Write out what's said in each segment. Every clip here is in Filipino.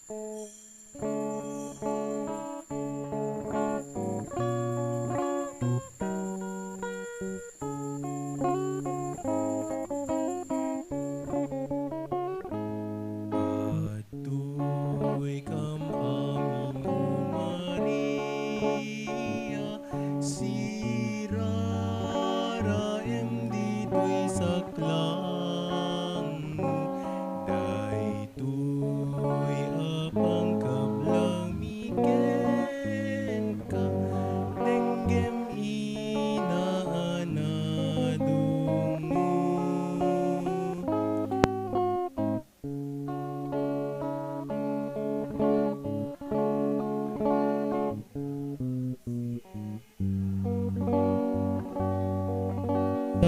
Aduh kam aming Maria, sirara em dito'y saklang mo, daytoy apang kablamiken ka, denggem inaanadong mo.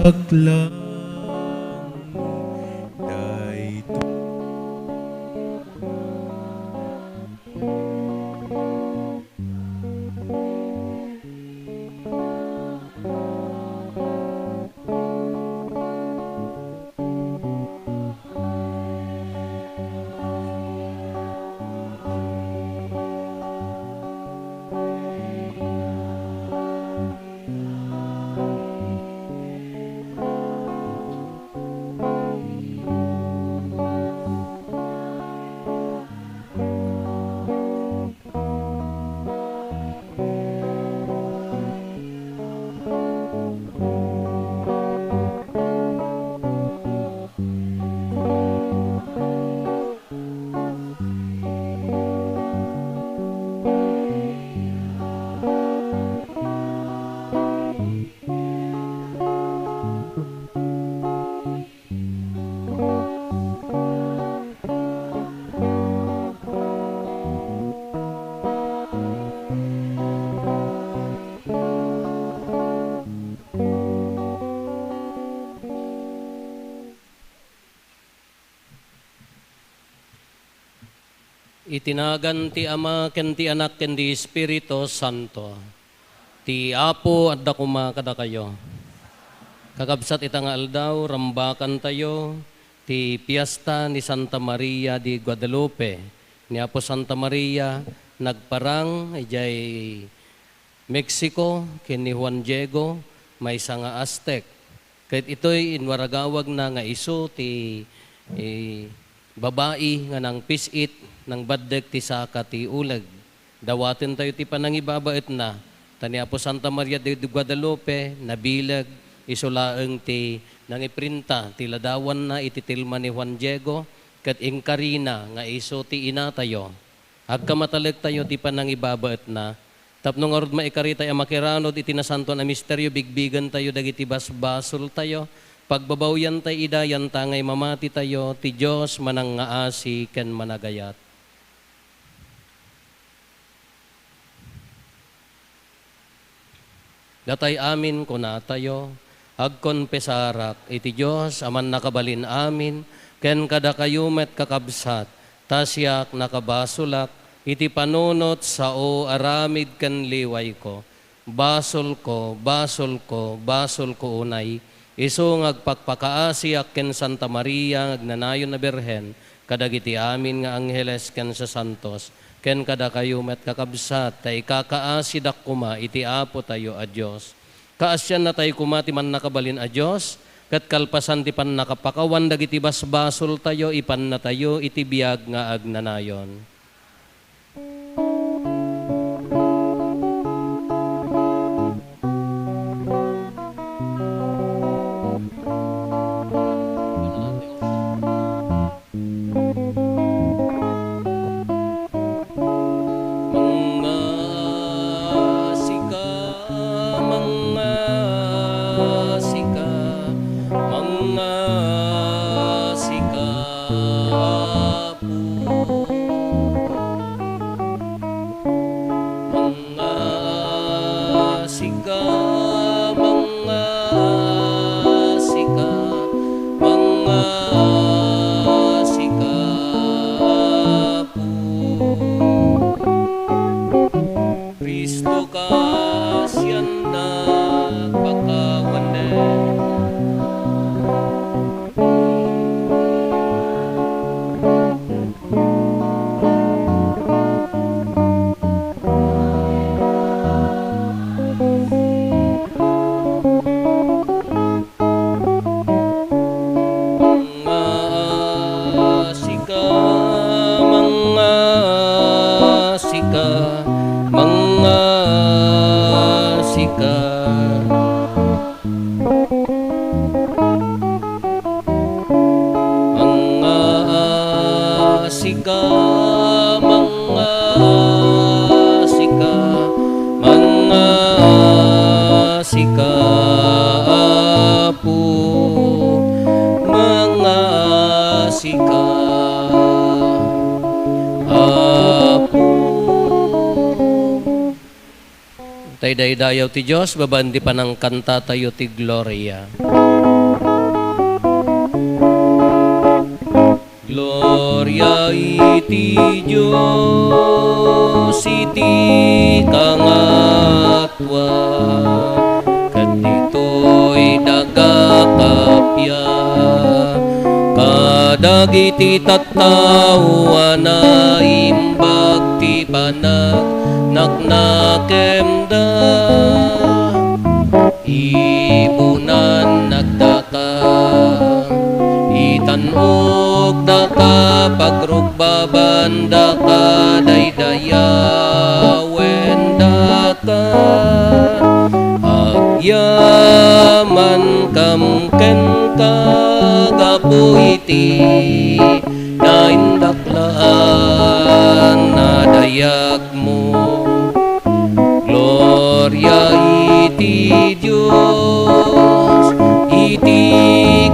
Saklang daytoy Itinagan ti Ama ken ti Anak ken ti Espiritu Santo. Ti Apo at dakuma kada kayo. Kakabsat ita nga aldaw, rambakan tayo ti piyesta ni Santa Maria di Guadalupe. Ni Apo Santa Maria nagparang ijay Mexico ken ni Juan Diego may nga Aztec. Kahit ito'y inwaragawag na nga iso ti babae nga nang pisit ng baddek ti saka ti ulag. Dawatin tayo ti panangibabait na. Tani Apo Santa Maria de Guadalupe, nabilag, isulaeng ti nangiprinta, ti ladawan na ititilma ni Juan Diego, kat ingkarina nga iso ti ina tayo. Agkamatalag tayo ti panangibabait na. Tapno nga rod maikarita ay makiranod iti nasanto na misteryo, bigbigan tayo dagiti basbasol tayo. Pagbabawyan tayo idayan tangay mamati tayo, ti Diyos manang ngaasi ken managayat. Datay amin kuna tayo, agkonpesarak, iti Diyos aman nakabalin amin, ken kada kayumet kakabsat, tasyak nakabasulak, iti panunot sao aramid ken liway ko, basol ko, basol ko, basol ko unay, iso ngagpakpakaasiak ken Santa Maria, agnanayon na Birhen, kadagiti amin nga angheles ken sa santos, ken kada kayumet kakabsat, tay kakaasidak kuma, iti Apo tayo a Diyos. Kaasyan na tayo kuma, ti man nakabalin a Diyos, kat kalpasan ti pan nakapakawan, dagiti basbasol tayo, ipan na tayo, iti biyag nga agnanayon. Apo. sika, mga sika. Mga sika, mga sika, mga sika po, mga sika apo. Tay daydayaw ti Diyos, babandi pa ng kanta tayo ti Gloria. Gloria iti Diyos, iti kangatwa, kadito'y nagakapya, kadagiti tattawa na imbag ti panag naknakemda, ibunan nagdaka, itanog daka, pagrugbaban daka, daydayawen daka, agyaman kamken kagapo iti naindaklaan na dayag mo. Gloria iti Diyos, iti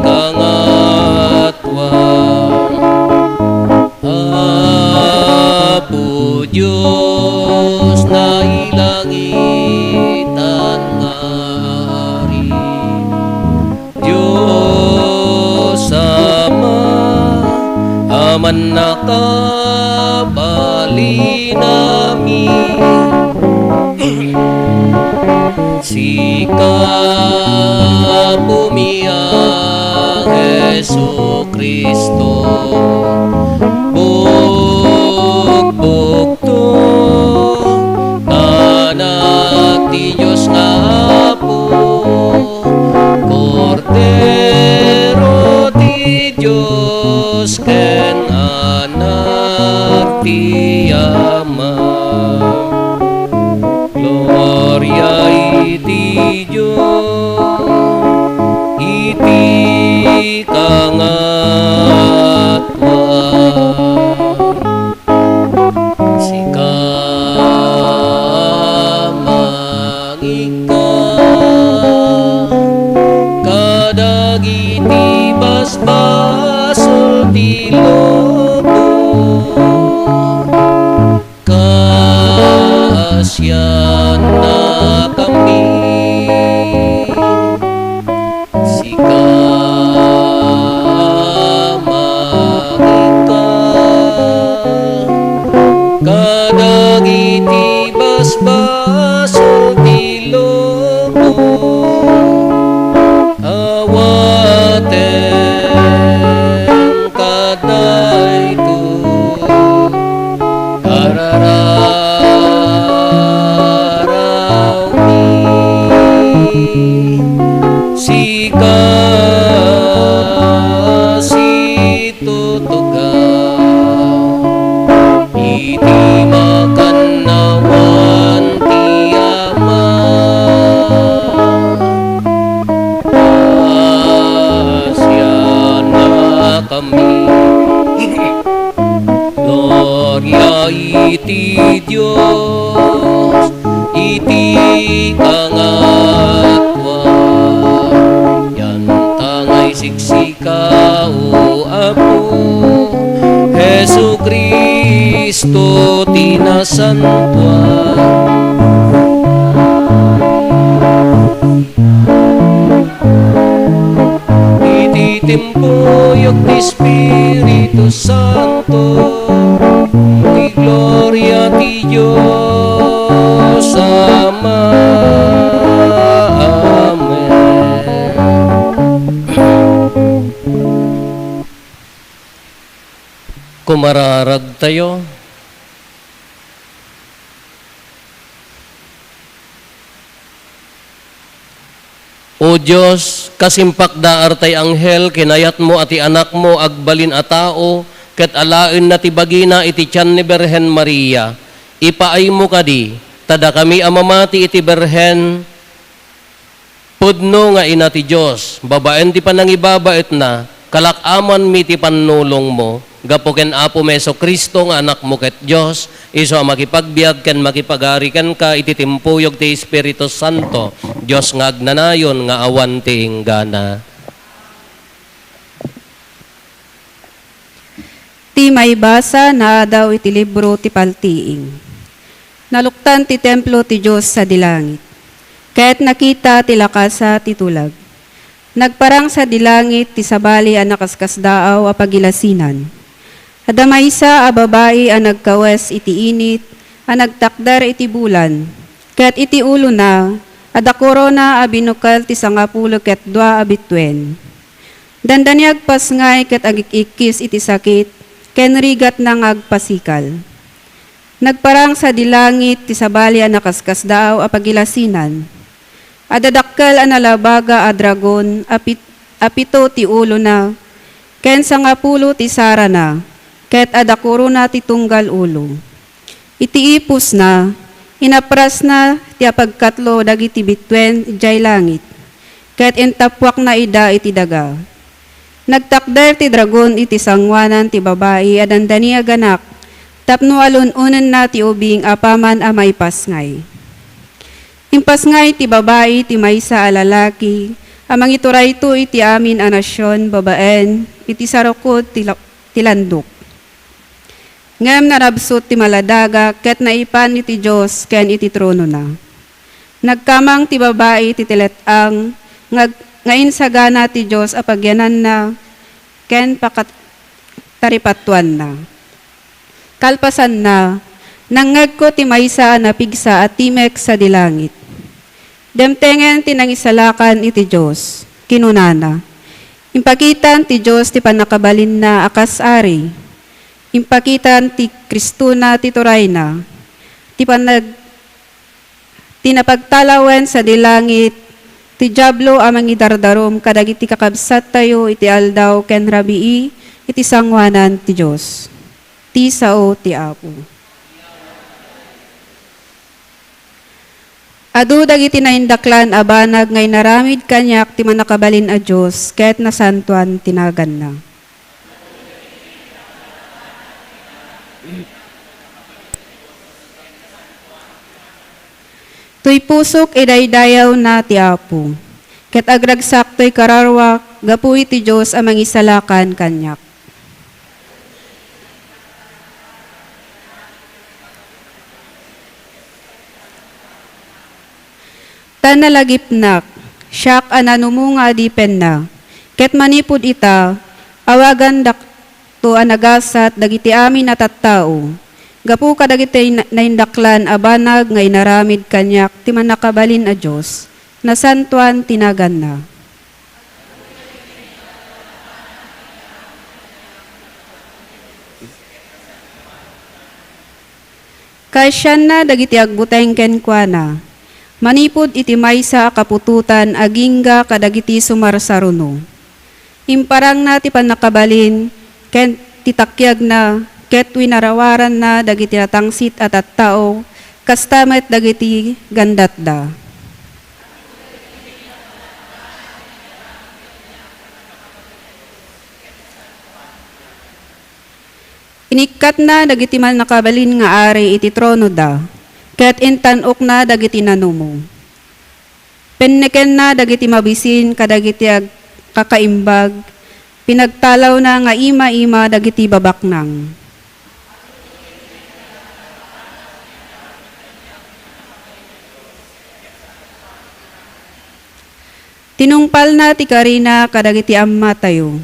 kangatwa, Apo Diyos na ilangitan ngari, Diyos Ama, aman nakabali namin, sika pumiyang Jesu Kristo, bugbugto anak ti Diyos nga Apo, Kordero ti Diyos ken anak ti Ama. Gloria iti Diyos, iti kangatwa, sika mangika, kadagiti basbasol ti lobo, kasyan na kami, sika mangika, kadagiti basbaso ti lobo, awaten kadayto sika situtugaw, iti makanawan ti Ama, asya na kami. Gloria iti Diyos, iti kangatwa, yan tangay siksika o Apo, Jesu Kristo tinasantwa. Iti timpuyok ti Espiritu Santo, ti gloria ti Diyos Ama. Amen. Kumararag tayo. O Diyos, kasimpak daar tay anghel, kinayat mo ati anak mo agbalin a tao, ket alaen na ti bagina iti tiyan ni Berhen Maria. ipaay mo kadi, tada kami amamati iti berhen, pudno nga ina ti Diyos, babaen ti panangibabait na, kalakaman mi ti panulong mo, gapuken Apo Meso Kristo nga anak mo ket Diyos, iso makipagbiag ken makipagari ken ka iti timpuyog ti Espiritu Santo, Diyos nga agnanayon nga awan ti inggana. Ti may basa na daw iti libro ti paltiing. Naluktan ti templo ti Diyos sa dilangit. Kaya't nakita ti lakasa ti tulag. Nagparang sa dilangit ti sabali a nakaskasdaaw a pagilasinan. Adamaysa a babae a nagkawes iti init, a nagtakdar iti bulan. Kaya't iti ulo na, adakoro na a binukal ti sangapulo ket dua a bitwen. Dandaniag pasngay ket agikikis iti sakit, ken rigat nang agpasikal. Nagparang sa dilangit ti sabali a nakaskasdaaw a pagilasinan. Adadakkel a nalabaga a dragon, apito ti ulo na, ken sangapulo ti sara na, ket adakuro na ti tunggal ulo. Iti ipus na, inapras na ti apagkatlo dagiti bitwen ijay langit, ket intapwak na ida iti daga. Nagtakder ti dragon iti sangwanan ti babae adandani aganak, tapno alununan na ti ubing apaman a may pasngay. Impasngay ti babae ti maysa a lalaki, amang ituray to iti amin a nasyon babaen, iti sarukod ti landok. Ngem narabsot ti maladaga, ket naipan iti Diyos ken iti trono na. Nagkamang ti babae ti tiletang, ngayon sagana ti Diyos apagyanan na, ken taripatuan na. Kalpasan na, nangag ko ti maysa na pigsa at timek sa dilangit. Demtengen ti nangisalakan iti Diyos, kinunana. Impakitan ti Diyos ti panakabalin na akas ari. Impakitan ti Kristo na ti turay na. Tinapagtalawen sa dilangit, ti Diablo amang idardarom kadagiti kakabsat tayo iti aldaw ken rabii iti sangwanan ti Diyos. Ti sao ti Apo. Adu dagiti naindaklan abanag ngay naramid kanyak ti manakabalin a Diyos ket nasantuan tinagan na. Tuy pusok idaydayaw na ti Apo, ket agragsak to'y kararwak, gapu iti Diyos amang isalakan kanyak. Tanalagipnak, siyak ananumunga dipen na, ket manipod ita, awagan dakto anagasat dagiti amin at tattao, gapu kadagiti naindaklan abanag ngay naramid kanyak ti manakabalin a Diyos, nasantuan tinagan na. Kasyan na dagiti agbuteng kenkwana, manipod iti maysa kapututan agingga kadagiti sumarsaruno. Imparang na ti panakabalin, ken titakyag na, ket winarawaran na dagiti natangsit at tao, kastamet dagiti gandatda. Inikat na dagiti man nakabalin nga ari iti trono da, ket intanok na dagiti nanumo. Penneken na dagiti mabisin kadagiti kakaimbag, pinagtalaw na nga ima-ima dagiti babaknang. Tinungpal na ti Karina kadagiti amma tayo.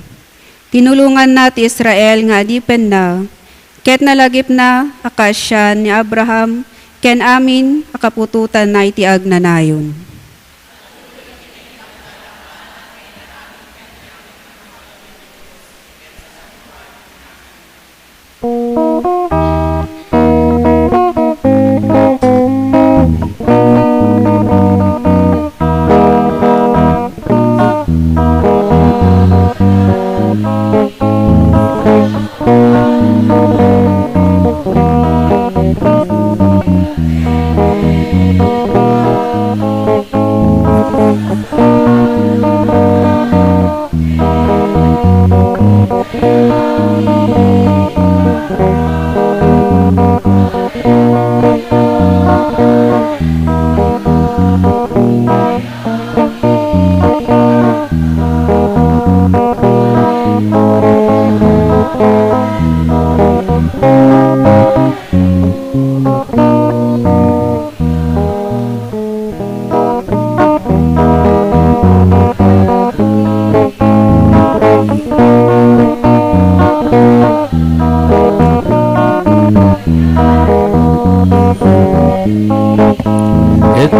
Tinulungan na ti Israel nga adipen na, ket nalagip na akasya ni Abraham, ken amin akapututan na iti agnanayon.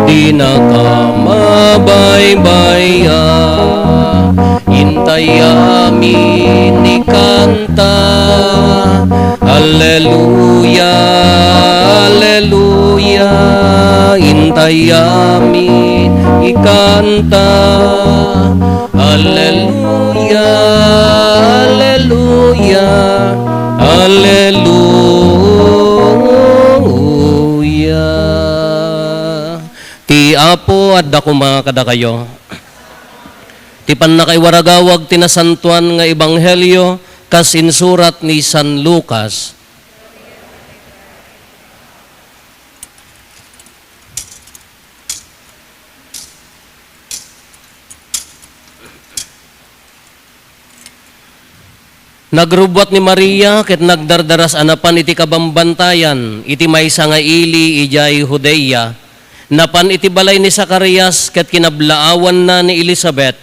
di nakamabaybaya, hintay amin ikanta. Alleluia, alleluia, hintay amin ikanta. Alleluia, alleluia, alleluia. Ti Apo adda ko mga kada kayo. Ti panakay waragawag tinasantuan nga ebanghelyo kas insurat ni San Lucas. Nagrubwat ni Maria ket nagdardaras anapan iti kabambantayan iti maysa nga ili ijay Judea. Napan iti balay ni Zacarias ket kinablaawan na ni Elizabeth.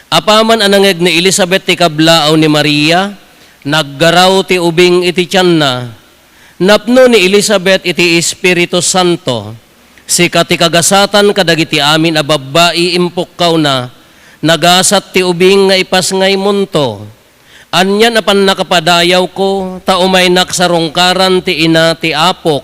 Apaman anangeg ni Elizabeth ti kablaaw ni Maria, naggaraw ti ubing iti tiyan na. Napno ni Elizabeth iti Espiritu Santo. Sikat ti kagasatan kadagiti amin a babbai impukkaw na, nagasat ti ubing nga ipas ngay munto. Anyan apan nakapadayaw ko, taumay naksarongkaran ti ina ti apok.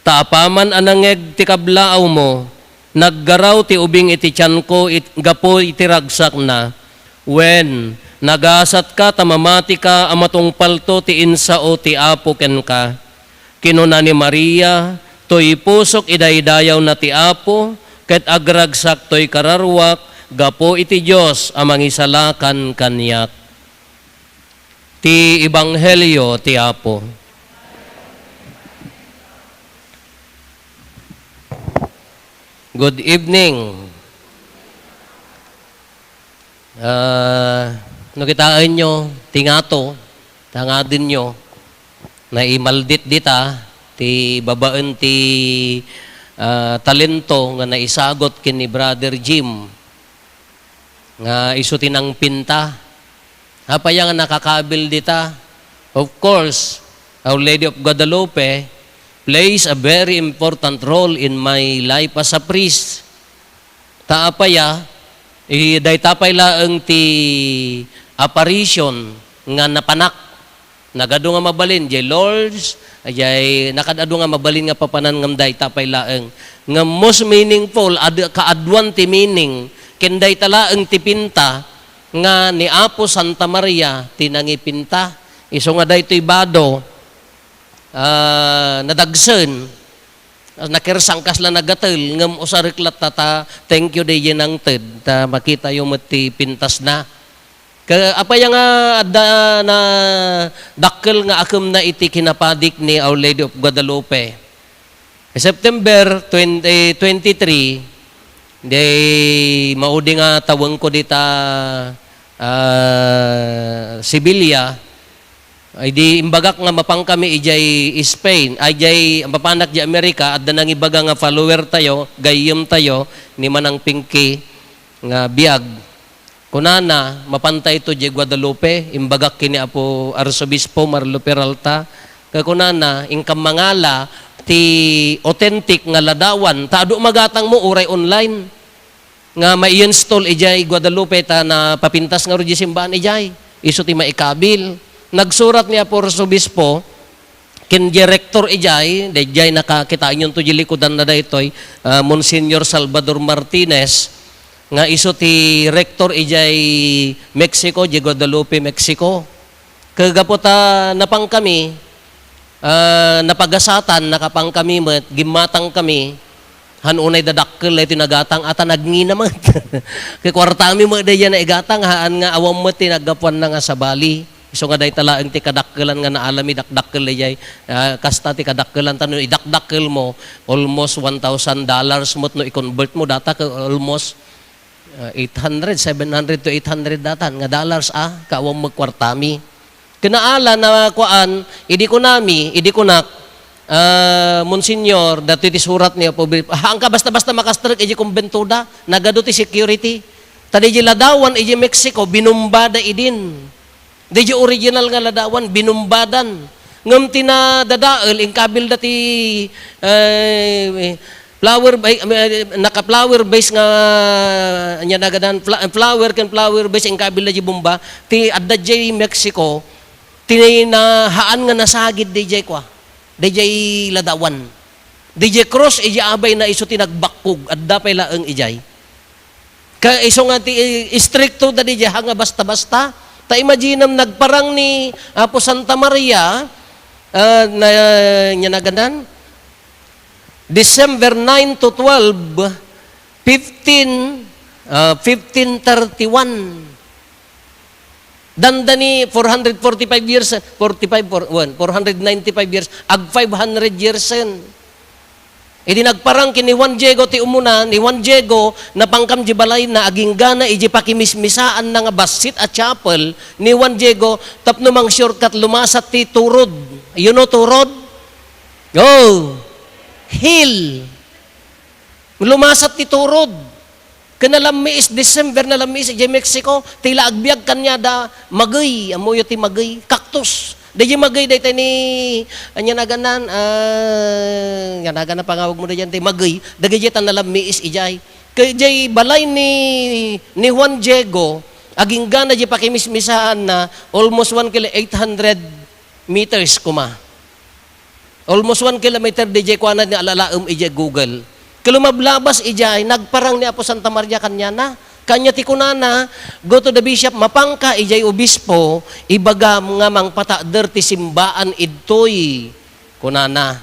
Taapaman anangeg ti kablaaw mo, naggaraw ti ubing iti tiyan ko, gapo iti ragsak na. When nagasat ka, tamamati ka, amatong palto ti insao ti apoken ka. Kinuna ni Maria, to'y pusok idaydayaw na ti apo, ket agragsak to'y kararwak, gapo iti Diyos amang isalakan kanyak. Ti Ebanghelyo ti Apo. Good evening. No kitaan nyo, tingato, tangadin nyo, na imaldit dita, ti babaan ti talento nga naisagot kini Brother Jim, nga iso tinang pinta. Apaya nga nakakabil dita. Of course, Our Lady of Guadalupe plays a very important role in my life as a priest. Taapaya, day tapay laeng ti apparition nga napanak. Nagado nga mabalin, jay Lords, jay nakadado nga mabalin nga papanan ngam day tapay laeng. Nga most meaningful, kaadwan ti meaning, kenday talaeng ti pinta, nga ni Apo Santa Maria tinangipinta. Iso nga daytoy bado nadagsen nakirsangkas la nagatel ngem usariklat tata thank you day nang ted ta makita yung mati pintas na. Apaya nga adda na dakkel nga akem na iti kinapadik ni Our Lady of Guadalupe. September 2023 day maudi nga taweng ko dita Sibilia, ay di imbagak nga mapang kami ijay Spain, ay jay mapanak di Amerika, at danang ibaga nga follower tayo, gayem tayo, ni Manang Pinky, nga biag. Kunana, mapantay ito di Guadalupe, imbagak kini Apo Arsobispo Marlo Peralta, kakunana, ingkam mangala, ti authentic nga ladawan, tado magatang mo, uray online, nga mai-install ijay Guadalupe ta na papintas nga ro di simbahan ijay. Iso ti maikabil. Nagsurat niya po Arsobispo kin director ijay, dayjay nakakita inyon to di likodan na daytoy, Monsignor Salvador Martinez, nga iso ti rector ijay Mexico, di Guadalupe, Mexico. Kagapota napang kami, napagasatan, nakapang kami, gimatang kami, hanunay dadakkel ay tinagatang ata nagngin naman. Kay kwartami mo day na igatang haan nga awam mo tinagapuan na nga sa Bali. So nga day talaang ti kadakkelan nga naalami dakdakkel ay kasta ti kadakkelan tanong idakdakkel mo almost $1,000 mo no i-convert mo data ka almost 800, 700 to 800 datan nga dollars kaawam mo kwartami. Kinaala na kuan idi ko nak Monsignor, dati ti surat niya po, hangka basta-basta makastrak, iji kumbentuda, nagado ti security. Tadi iji ladawan, iji Mexico, binumbada idin. Di original nga ladawan, binumbadan. Ngam tinadadael, ingkabil dati naka-flower base nga anya nagadan flower base ang kabila di bomba ti adda jay Mexico tinahaan nga nasagid DJ kwa DJ Ladawan DJ Cross iji abay na iso tinagbakog adda pay laeng ijay ka iso nga ti stricto da DJ hanga basta-basta ta imaginam nagparang ni Apo Santa Maria na nya nagadan December 9 to 12 1531 dandani 445 years 495 years ag 500 years sen idi nagparang kini Juan Diego ti umuna ni Juan Diego na pangkam jibalay na aging gana iji pakimismisaan na nga basit at chapel ni Juan Diego tapno mang shortcut lumasat ti turod you know turod hill lumasat ti turod kanalamiis December na lamiis iji Mexico tila agbiag kanya da magay amoyo ti magay cactus Dayjay magay daytay ni anya naganan nga nagana pangawag mo dayjay magay dagay tan nalamiis ijay kay balay ni Juan Diego aging gana di pakimismisaan na almost 1,800 meters kuma almost 1 kilometer dayjay kuana ni alalaem ijay Google kalumablabas ijay nagparang ni Apo Santa Maria kanya na kanya ti kunana, go to the bishop, mapangka, ijay obispo, ibagam nga mang pataader ti simbaan idtoy. Kunana.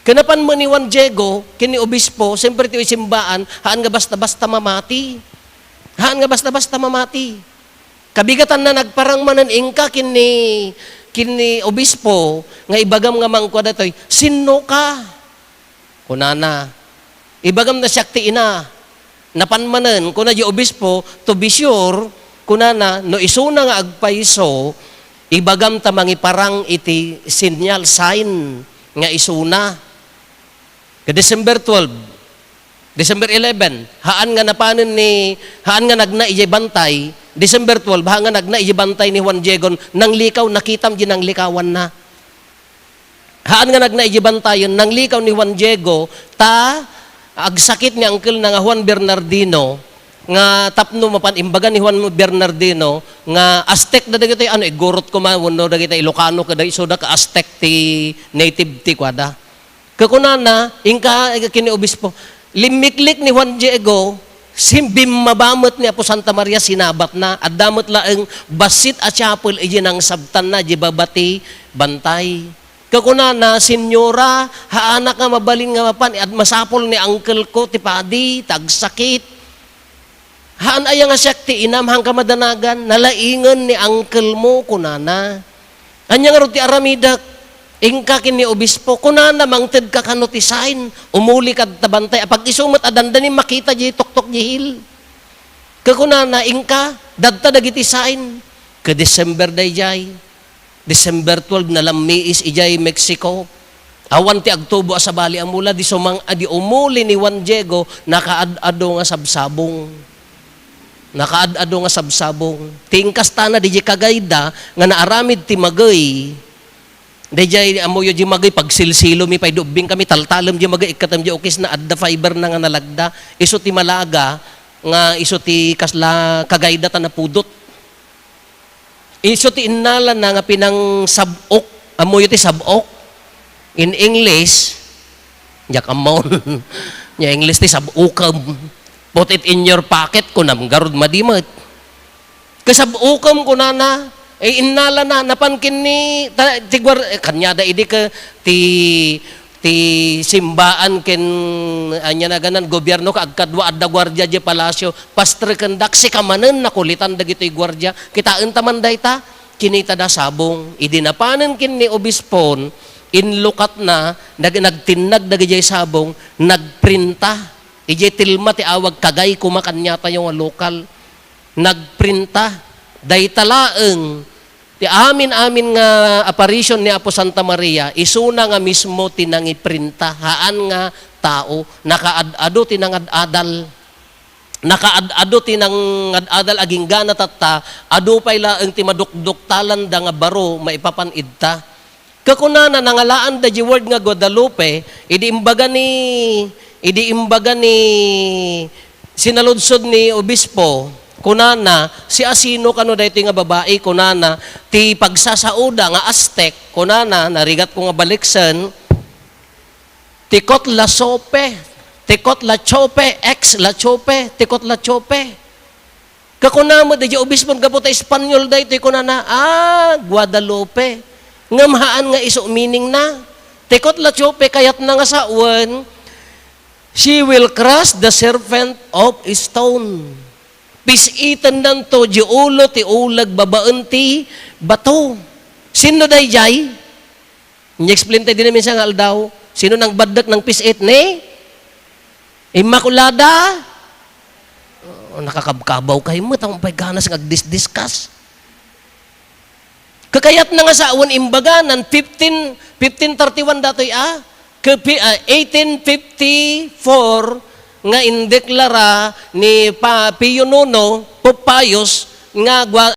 Kanapan mo ni Juan Diego, kini obispo, siyempre ti simbaan, haan nga basta-basta mamati. Haan nga basta-basta mamati. Kabigatan na nagparang manan ingka kini obispo, nga ibagam nga mang kwa datoy, sino ka? Kunana. Ibagam na siyakti ina. Napanmanen kuna di obispo to be sure kunana no isuna nga agpaiso ibagam ta mangiparang iti sinyal sign nga isuna ka December 12 December 11 haan nga napanen ni haan nga nagna ijay bantay December 12 haan nga nagna ijay bantay ni Juan Diego nang likaw nakitam di nang likawan na haan nga nagna ijay bantayon nang likaw ni Juan Diego ta agsakit ni uncle na nga Juan Bernardino nga tapno mapan imbaga ni Juan Bernardino nga Aztec da dagiti ano igurot ko man wenno dagiti Ilocano kada iso da ka Aztec ti native ti kwada kakunana ingka kini obispo limiklik ni Juan Diego simbim mabamot ni Apo Santa Maria sinabat na addamot laeng basit a chapel iji nang sabtan na di babati bantay kakunana, senyora, haanak nga mabalin nga mapan, at masapol ni uncle ko, tipadi, tagsakit. Haan aya nga syakti, inam hang kamadanagan, nalaingan ni uncle mo, kunana. Anya nga ro ti aramidak, ingka kini obispo, kunana, mangted ka kanotisain, umuli ka tabantay, pag isumat adandanin, makita di tok-tok jihil. Kakunana, ingka, dadta dagiti sain, ka December dayjay. December 12 na lamiis ijay Mexico. Awan ti agtubo sa bali amula di sumang adi umuli ni Juan Diego nakaad-ado nga sabsabong. Nakaad-ado nga sabsabong. Tingkas tana di kagayda nga naaramid ti magay. Dayjay amoyo di magay pagsilsilo mi pay dubing kami taltalem di magay ikatam di okis na adda fiber na nga nalagda. Iso ti malaga nga iso ti kasla kagayda ta napudot. Iso ti innalan na nga pinang sabok, amoy ti sabok. In English, jak amon, nya English ti sabukam. Put it in your pocket kunam garud madimot. Kasabukam kunana, innalan na napankin ni kanya da idi ka ti simbaan ken anya na ganan gobyerno ka agkadwa adda gwardiya di palasyo pastre kendak si kamanen nakulitan dagitoy gwardiya kitaan taman dayta kinita da sabong idinapanen kin ni obispon inlukat na nagtinag dagijay sabong nagprinta ijay tilma ti awag kagay kumakanya tayo nga lokal nagprinta dayta laeng ti amin nga apparition ni Apo Santa Maria, isuna nga mismo tinangiprinta, haan nga tao, nakaad-ado tinangad-adal. Nakaad-ado tinangad-adal, aging gana tata, ado pay laeng ti madukduktalan da nga baro, maipapanid ta. Kakunana nangalaan da di word nga Guadalupe, idi imbaga ni sinaludsod ni obispo, kunana si asino kano daytoy nga babae, kunana ti pagsasauda nga Aztec, kunana narigat ko nga baliksen, tikot la sope, tikot la chope, ex la chope, tikot la chope. Kakunama da di obispo nga po ta Espanyol daytoy kunana, Guadalupe. Nga mahaan nga iso meaning na. Tikot la chope kayat na nga sa uwan, she will crush the serpent of stone. Pisitan nanto, di ulo, ti ulag, babaan ti bato. Sino day jay? Ni-explain tayo din namin sa aldaw. Sino nang badak ng pisit ni? Immaculada? Nakakabkabaw kayo mo, tamang pa'y ganas ngag-discuss. Kakayat na nga sa awan imbaganan, 1531 datoy 1854 nga indeklara ni Pio IX, Pope Pius, nga